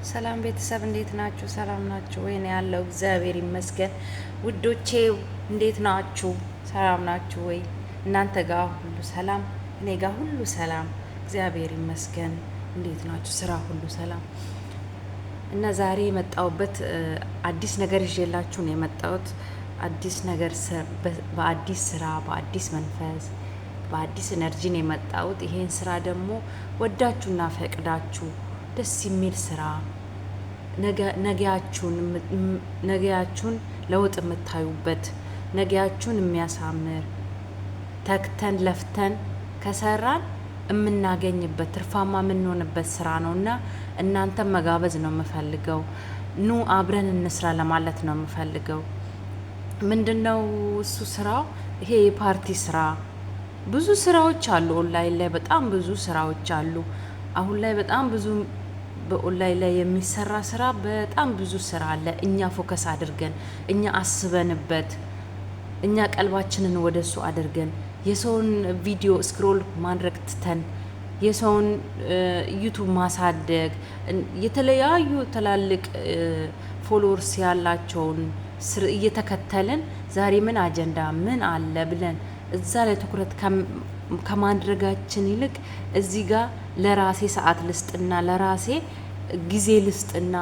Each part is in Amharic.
ሰላም ቤተሰብ እንዴት ናችሁ? ሰላም ናችሁ ወይ? ነው ያለው። እግዚአብሔር ይመስገን። ውዶቼ እንዴት ናችሁ? ሰላም ናችሁ ወይ? እናንተ ጋር ሁሉ ሰላም? እኔ ጋር ሁሉ ሰላም እግዚአብሔር ይመስገን። እንዴት ናችሁ? ስራ ሁሉ ሰላም? እና ዛሬ የመጣሁበት አዲስ ነገር ይዤላችሁ ነው የመጣሁት። አዲስ ነገር በአዲስ ስራ፣ በአዲስ መንፈስ፣ በአዲስ ኤነርጂ ነው የመጣሁት። ይሄን ስራ ደግሞ ወዳችሁና ፈቅዳችሁ ደስ የሚል ስራ ነገያችሁን ለውጥ የምታዩበት ነገያችሁን የሚያሳምር ተክተን ለፍተን ከሰራን የምናገኝበት ትርፋማ የምንሆንበት ስራ ነው እና እናንተም መጋበዝ ነው የምፈልገው። ኑ አብረን እንስራ ለማለት ነው የምፈልገው። ምንድነው እሱ ስራው? ይሄ የፓርቲ ስራ። ብዙ ስራዎች አሉ ኦንላይን ላይ፣ በጣም ብዙ ስራዎች አሉ። አሁን ላይ በጣም ብዙ በኦንላይን ላይ የሚሰራ ስራ በጣም ብዙ ስራ አለ። እኛ ፎከስ አድርገን እኛ አስበንበት እኛ ቀልባችንን ወደሱ አድርገን የሰውን ቪዲዮ ስክሮል ማድረግ ትተን የሰውን ዩቱብ ማሳደግ የተለያዩ ትላልቅ ፎሎወርስ ያላቸውን እየተከተልን ዛሬ ምን አጀንዳ ምን አለ ብለን እዛ ላይ ትኩረት ከማድረጋችን ይልቅ እዚህ ጋር ለራሴ ሰዓት ልስጥና ለራሴ ጊዜ ልስጥና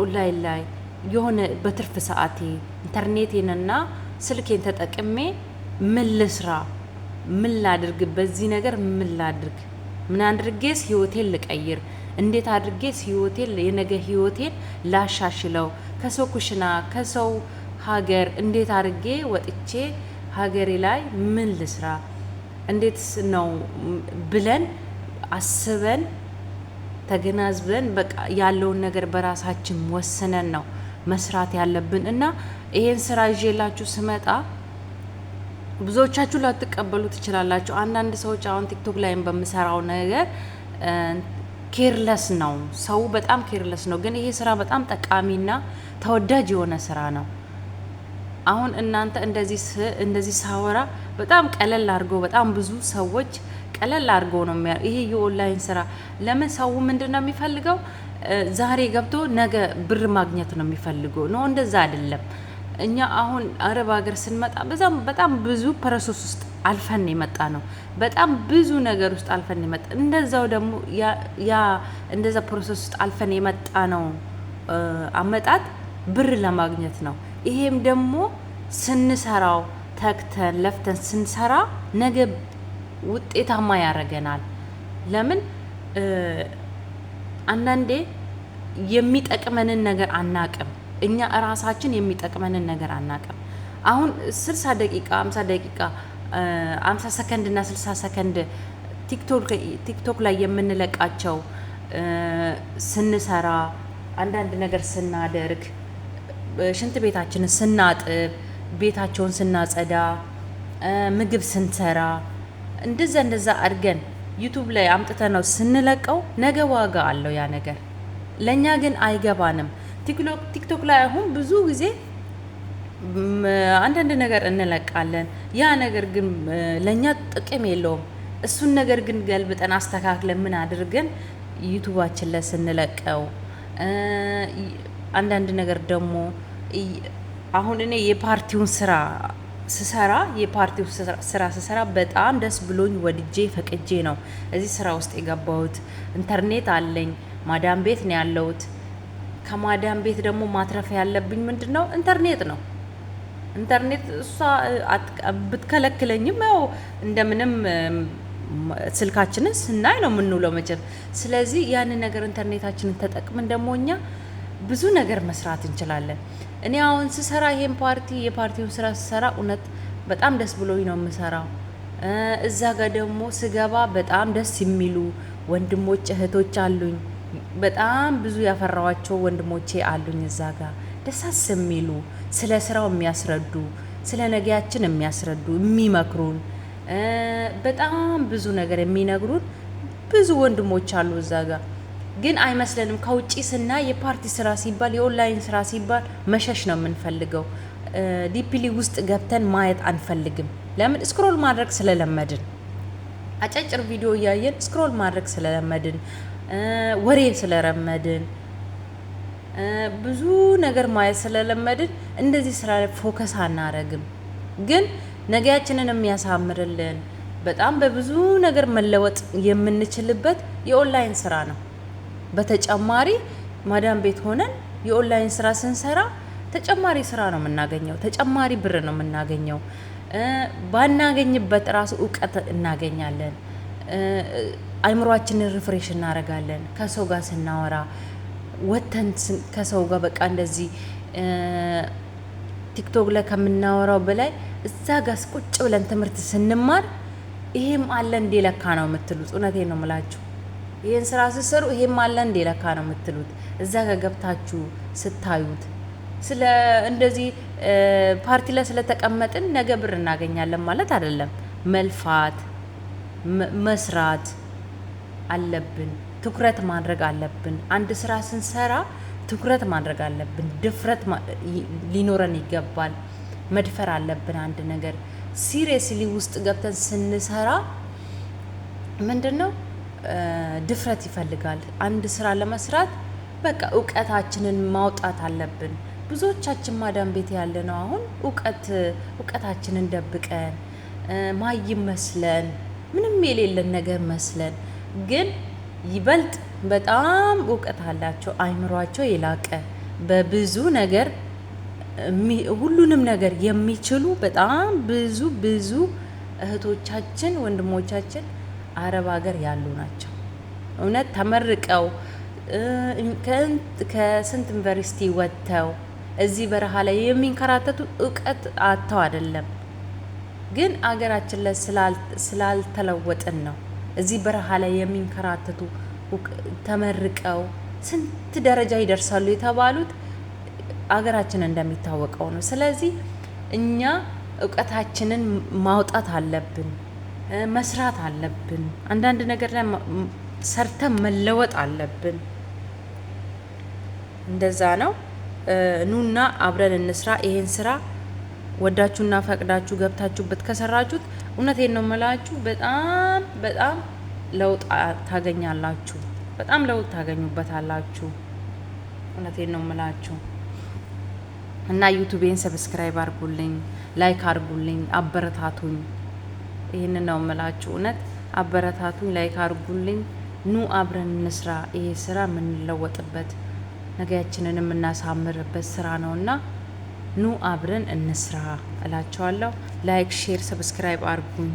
ኦንላይን ላይ የሆነ በትርፍ ሰዓቴ ኢንተርኔቴንና ስልኬን ተጠቅሜ ምን ልስራ፣ ምን ላድርግ፣ በዚህ ነገር ምን ላድርግ፣ ምን አድርጌስ ህይወቴን ልቀይር፣ እንዴት አድርጌስ ህይወቴን የነገ ህይወቴን ላሻሽለው፣ ከሰው ኩሽና ከሰው ሀገር እንዴት አድርጌ ወጥቼ ሀገሬ ላይ ምን ልስራ፣ እንዴትስ ነው ብለን አስበን ተገናዝበን በቃ ያለውን ነገር በራሳችን ወስነን ነው መስራት ያለብን። እና ይሄን ስራ ይዤላችሁ ስመጣ ብዙዎቻችሁ ላትቀበሉ ትችላላችሁ። አንዳንድ ሰዎች አሁን ቲክቶክ ላይም በምሰራው ነገር ኬርለስ ነው፣ ሰው በጣም ኬርለስ ነው። ግን ይሄ ስራ በጣም ጠቃሚና ተወዳጅ የሆነ ስራ ነው። አሁን እናንተ እንደዚህ ሳወራ በጣም ቀለል አድርገው በጣም ብዙ ሰዎች ቀለል አድርገው ነው ይሄ የኦንላይን ስራ። ለምን ሰው ምንድን ነው የሚፈልገው? ዛሬ ገብቶ ነገ ብር ማግኘት ነው የሚፈልገው ነው። እንደዛ አይደለም። እኛ አሁን አረብ ሀገር ስንመጣ በጣም ብዙ ፕሮሰስ ውስጥ አልፈን የመጣ ነው። በጣም ብዙ ነገር ውስጥ አልፈን የመጣ እንደዛው ደግሞ እንደዛ ፕሮሰስ ውስጥ አልፈን የመጣ ነው አመጣጥ ብር ለማግኘት ነው። ይሄም ደግሞ ስንሰራው ተክተን ለፍተን ስንሰራ ነገ ውጤታማ ያደርገናል። ለምን አንዳንዴ የሚጠቅመንን ነገር አናቅም። እኛ እራሳችን የሚጠቅመንን ነገር አናቅም። አሁን 60 ደቂቃ 50 ደቂቃ 50 ሰከንድ እና 60 ሰከንድ ቲክቶክ ላይ የምንለቃቸው ስንሰራ አንዳንድ ነገር ስናደርግ ሽንት ቤታችንን ስናጥብ ቤታቸውን ስናጸዳ ምግብ ስንሰራ እንደዛ አድርገን ዩቱብ ላይ አምጥተ ነው ስንለቀው ነገ ዋጋ አለው ያ ነገር። ለኛ ግን አይገባንም። ቲክቶክ ላይ አሁን ብዙ ጊዜ አንዳንድ ነገር እንለቃለን። ያ ነገር ግን ለኛ ጥቅም የለውም። እሱን ነገር ግን ገልብጠን አስተካክለን ምን አድርገን ዩቱባችን ላይ ስንለቀው አንዳንድ ነገር ደግሞ አሁን እኔ የፓርቲውን ስራ ስሰራ በጣም ደስ ብሎኝ ወድጄ ፈቅጄ ነው እዚህ ስራ ውስጥ የገባሁት። ኢንተርኔት አለኝ፣ ማዳም ቤት ነው ያለሁት። ከማዳም ቤት ደግሞ ማትረፍ ያለብኝ ምንድነው? ኢንተርኔት ነው። ኢንተርኔት እሷ ብትከለክለኝም ያው እንደምንም ስልካችንን ስናይ ነው የምንውለው መቼም። ስለዚህ ያንን ነገር ኢንተርኔታችንን ተጠቅመን ደግሞ እኛ ብዙ ነገር መስራት እንችላለን። እኔ አሁን ስሰራ ይሄን የፓርቲውን ስራ ስሰራ እውነት በጣም ደስ ብሎኝ ነው የምሰራው። እዛ ጋር ደግሞ ስገባ በጣም ደስ የሚሉ ወንድሞች እህቶች አሉኝ። በጣም ብዙ ያፈራዋቸው ወንድሞቼ አሉኝ እዛ ጋር ደሳስ የሚሉ ስለ ስራው የሚያስረዱ ስለ ነገያችን የሚያስረዱ የሚመክሩን በጣም ብዙ ነገር የሚነግሩን ብዙ ወንድሞች አሉ እዛ ጋር። ግን አይመስለንም። ከውጪ ስናይ የፓርቲ ስራ ሲባል የኦንላይን ስራ ሲባል መሸሽ ነው የምንፈልገው። ዲፕሊ ውስጥ ገብተን ማየት አንፈልግም። ለምን? ስክሮል ማድረግ ስለለመድን፣ አጫጭር ቪዲዮ እያየን ስክሮል ማድረግ ስለለመድን ወሬ ስለለመድን ብዙ ነገር ማየት ስለለመድን እንደዚህ ስራ ላይ ፎከስ አናረግም። ግን ነገያችንን የሚያሳምርልን በጣም በብዙ ነገር መለወጥ የምንችልበት የኦንላይን ስራ ነው። በተጨማሪ ማዳም ቤት ሆነን የኦንላይን ስራ ስንሰራ ተጨማሪ ስራ ነው የምናገኘው፣ ተጨማሪ ብር ነው የምናገኘው። ባናገኝበት ራሱ እውቀት እናገኛለን። አይምሯችንን ሪፍሬሽ እናደርጋለን። ከሰው ጋር ስናወራ ወተን ከሰው ጋር በቃ እንደዚህ ቲክቶክ ላይ ከምናወራው በላይ እዛ ጋር ቁጭ ብለን ትምህርት ስንማር ይሄም አለ እንዴ ለካ ነው የምትሉት። እውነቴን ነው የምላችሁ። ይሄን ስራ ስትሰሩ ይሄም አለ እንዴ ለካ ነው የምትሉት። እዛ ጋር ገብታችሁ ስታዩት ስለ እንደዚህ ፓርቲ ላይ ስለተቀመጥን ነገ ብር እናገኛለን ማለት አይደለም። መልፋት መስራት አለብን። ትኩረት ማድረግ አለብን። አንድ ስራ ስንሰራ ትኩረት ማድረግ አለብን። ድፍረት ሊኖረን ይገባል። መድፈር አለብን። አንድ ነገር ሲሪየስሊ ውስጥ ገብተን ስንሰራ ምንድነው ድፍረት ይፈልጋል። አንድ ስራ ለመስራት በቃ እውቀታችንን ማውጣት አለብን። ብዙዎቻችን ማዳም ቤት ያለ ነው አሁን እውቀታችንን ደብቀን ማይም መስለን ምንም የሌለን ነገር መስለን፣ ግን ይበልጥ በጣም እውቀት አላቸው። አይምሯቸው የላቀ በብዙ ነገር ሁሉንም ነገር የሚችሉ በጣም ብዙ እህቶቻችን ወንድሞቻችን አረብ ሀገር ያሉ ናቸው። እውነት ተመርቀው ከስንት ዩኒቨርሲቲ ወጥተው እዚህ በረሃ ላይ የሚንከራተቱ እውቀት አጥተው አይደለም፣ ግን አገራችን ላይ ስላልተለወጥን ነው። እዚህ በረሃ ላይ የሚንከራተቱ ተመርቀው ስንት ደረጃ ይደርሳሉ የተባሉት አገራችን እንደሚታወቀው ነው። ስለዚህ እኛ እውቀታችንን ማውጣት አለብን፣ መስራት አለብን። አንዳንድ ነገር ላይ ሰርተን መለወጥ አለብን። እንደዛ ነው። ኑና አብረን እንስራ። ይሄን ስራ ወዳችሁና ፈቅዳችሁ ገብታችሁበት ከሰራችሁት እውነቴን ነው የምላችሁ በጣም ለውጥ ታገኛላችሁ። በጣም ለውጥ ታገኙበታላችሁ። እውነቴን ነው የምላችሁ። እና ዩቲዩቤን ሰብስክራይብ አርጉልኝ፣ ላይክ አርጉልኝ፣ አበረታቱኝ። ይሄንን ነው የምላችሁ። እውነት አበረታቱኝ፣ ላይክ አርጉልኝ። ኑ አብረን እንስራ። ይሄ ስራ የምንለወጥበት ነገያችንን የምናሳምርበት ስራ ነውና ኑ አብረን እንስራ እላቸዋለሁ። ላይክ፣ ሼር፣ ሰብስክራይብ አርጉኝ።